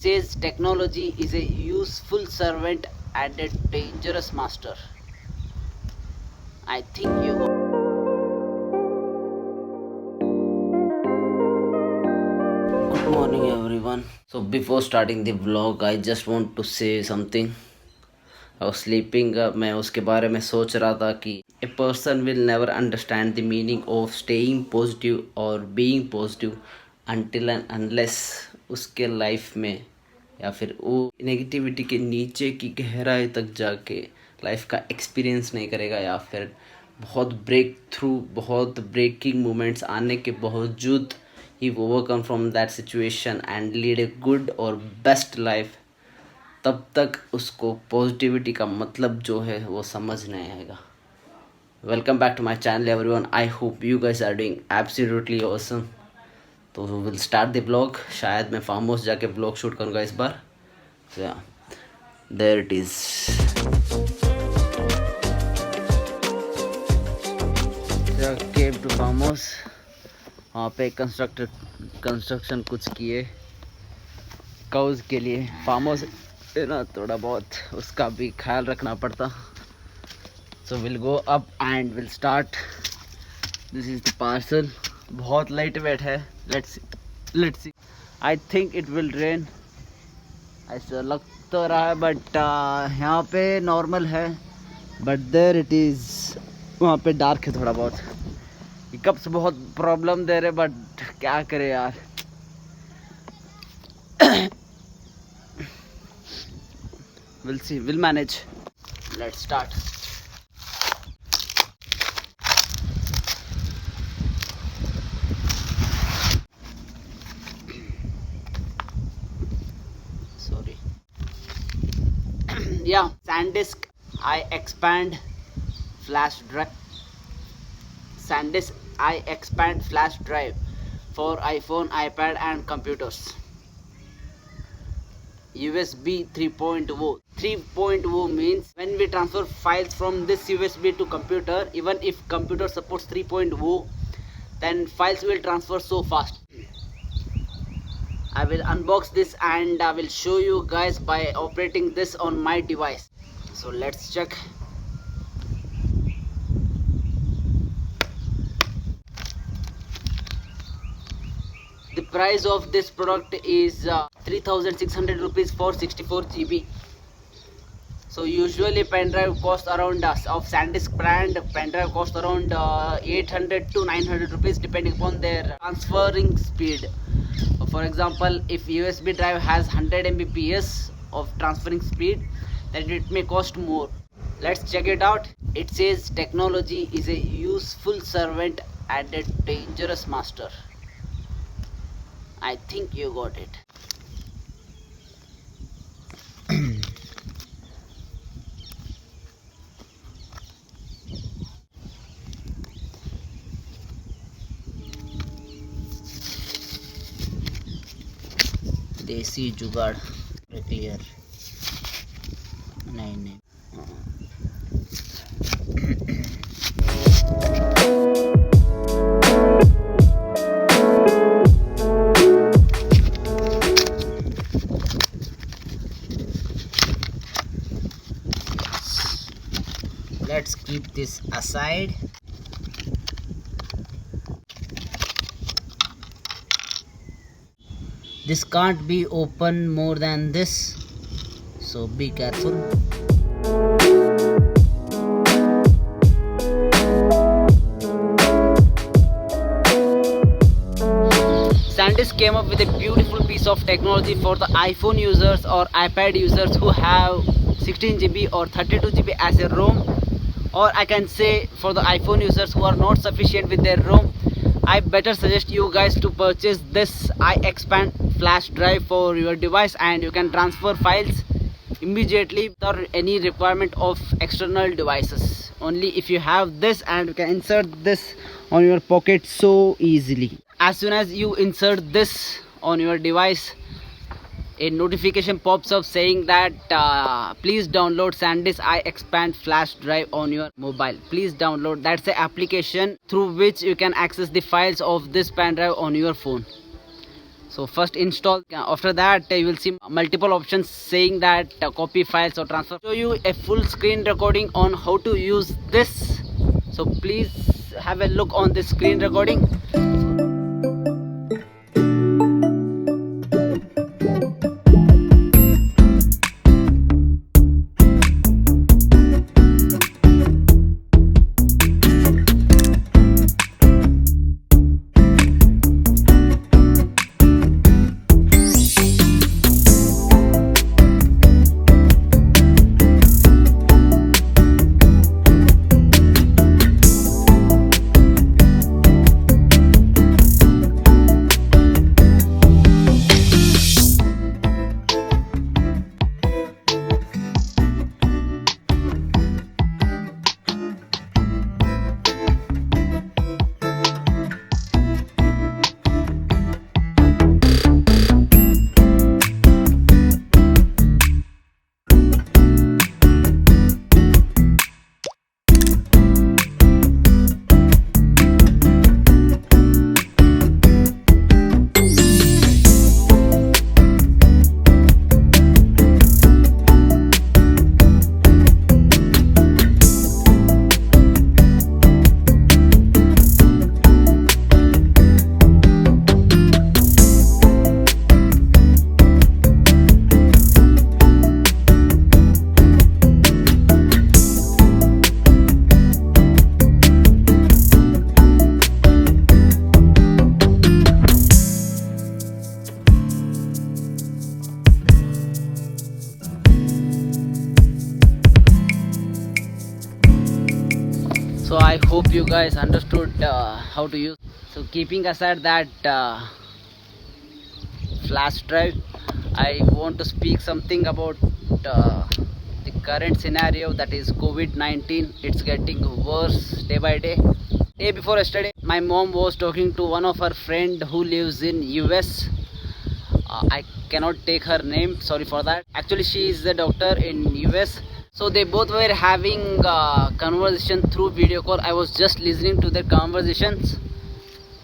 Says technology is a useful servant and a dangerous master. I think you. Good morning, everyone. So, before starting the vlog, I just want to say something. I was sleeping मैं उसके बारे में सोच रहा था कि a person will never understand the meaning of staying positive or being positive until and unless उसके life में या फिर वो नेगेटिविटी के नीचे की गहराई तक जाके लाइफ का एक्सपीरियंस नहीं करेगा या फिर बहुत ब्रेकिंग मोमेंट्स आने के बावजूद ही overcome from that situation and lead a good और बेस्ट लाइफ, तब तक उसको पॉजिटिविटी का मतलब जो है वो समझ नहीं आएगा. Welcome back to my channel everyone. I hope you guys are doing absolutely awesome. तो विल स्टार्ट द ब्लॉग. शायद मैं फार्म हाउस जाके ब्लॉग शूट करूँगा इस बार. There it is. Came to farm house. वहाँ पे कंस्ट्रक्शन कुछ किए काउज के लिए. फार्म हाउस है ना, थोड़ा बहुत उसका भी ख्याल रखना पड़ता. So will go up and will start. This is the parcel. बहुत लाइट वेट है. Let's see. I think it will rain, ऐसा लग तो रहा है, बट यहाँ पे नॉर्मल है. But there it is. वहाँ पे डार्क है थोड़ा बहुत. ये कब से बहुत प्रॉब्लम दे रहे, बट क्या करे यार. we'll see, we'll manage. Let's start. Sorry. Yeah, SanDisk iXpand flash drive. SanDisk iXpand flash drive for iPhone, iPad and computers. USB 3.0. 3.0 means when we transfer files from this USB to computer, even if computer supports 3.0, then files will transfer so fast. I will unbox this and I will show you guys by operating this on my device. So let's check. The price of this product is 3600 rupees for 64 GB. So usually pen drive costs around of SanDisk brand, pen drive costs around 800 to 900 rupees depending upon their transferring speed. For example, if USB drive has 100 Mbps of transferring speed, then it may cost more. Let's check it out. It says technology is a useful servant and a dangerous master. I think you got it. देसी जुगाड़ clear. नहीं. Let's keep this aside. This can't be open more than this, so be careful. SanDisk came up with a beautiful piece of technology for the iPhone users or iPad users who have 16 GB or 32 GB as a ROM, or I can say for the iPhone users who are not sufficient with their ROM, I better suggest you guys to purchase this iXpand flash drive for your device, and you can transfer files immediately without any requirement of external devices. Only if you have this, and you can insert this on your pocket so easily. As soon as you insert this on your device, a notification pops up saying that please download SanDisk iXpand flash drive on your mobile. Please download. That's the application through which you can access the files of this pen drive on your phone. So first install, after that you will see multiple options saying that copy files or transfer. Show you a full screen recording on how to use this, so please have a look on this screen recording. So I hope you guys understood how to use. So keeping aside that flash drive, I want to speak something about the current scenario, that is COVID-19. It's getting worse day by day. Day before yesterday, my mom was talking to one of her friend who lives in US. I cannot take her name, sorry for that. Actually she is a doctor in US. So they both were having conversation through video call. I was just listening to their conversations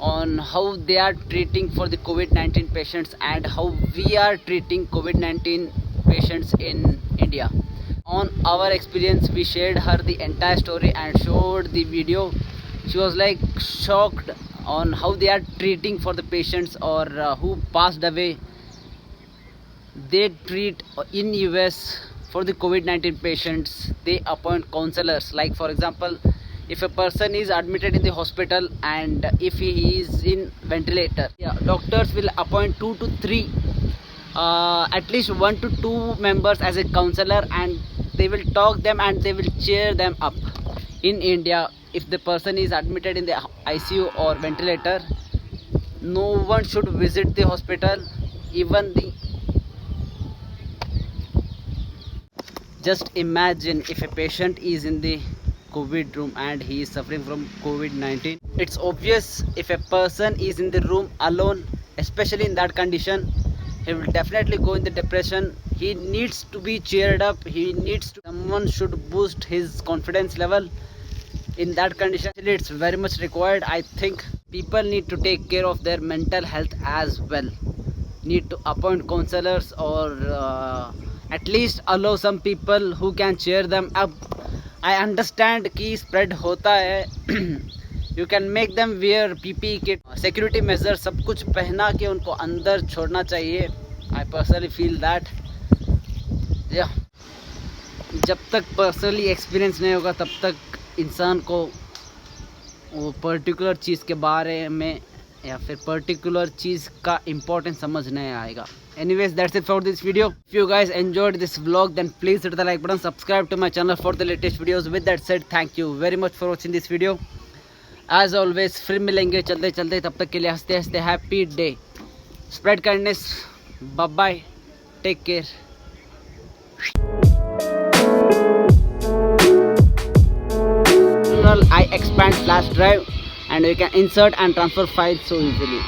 on how they are treating for the COVID-19 patients and how we are treating COVID-19 patients in India. On our experience, we shared her the entire story and showed the video. She was like shocked on how they are treating for the patients or who passed away. They treat in US for the COVID-19 patients. They appoint counselors, like for example, if a person is admitted in the hospital and if he is in ventilator, doctors will appoint 2 to 3 at least 1 to 2 members as a counselor, and they will talk them and they will cheer them up. In India, if the person is admitted in the ICU or ventilator, no one should visit the hospital. Even the Just imagine if a patient is in the COVID room and he is suffering from COVID-19. It's obvious if a person is in the room alone, especially in that condition, he will definitely go in the depression. He needs to be cheered up. Someone should boost his confidence level. In that condition, it's very much required. I think people need to take care of their mental health as well. Need to appoint counselors or at least allow some people who can cheer them up. I understand कि spread होता है. You can make them wear PPE kit, security measures, सब कुछ पहना के उनको अंदर छोड़ना चाहिए. I personally feel that. Yeah. जब तक पर्सनली एक्सपीरियंस नहीं होगा तब तक इंसान को वो पर्टिकुलर चीज़ के बारे में या फिर पर्टिकुलर चीज़ का इम्पोर्टेंस समझ नहीं आएगा. Anyways, that's it for this video. If you guys enjoyed this vlog, then please hit the like button, subscribe to my channel for the latest videos. With that said, thank you very much for watching this video. As always, फिर मिलेंगे चलते चलते, तब तक के लिए हंसते हंसते happy day. Spread kindness. Bye bye. Take care. I expand flash drive and you can insert and transfer files so easily.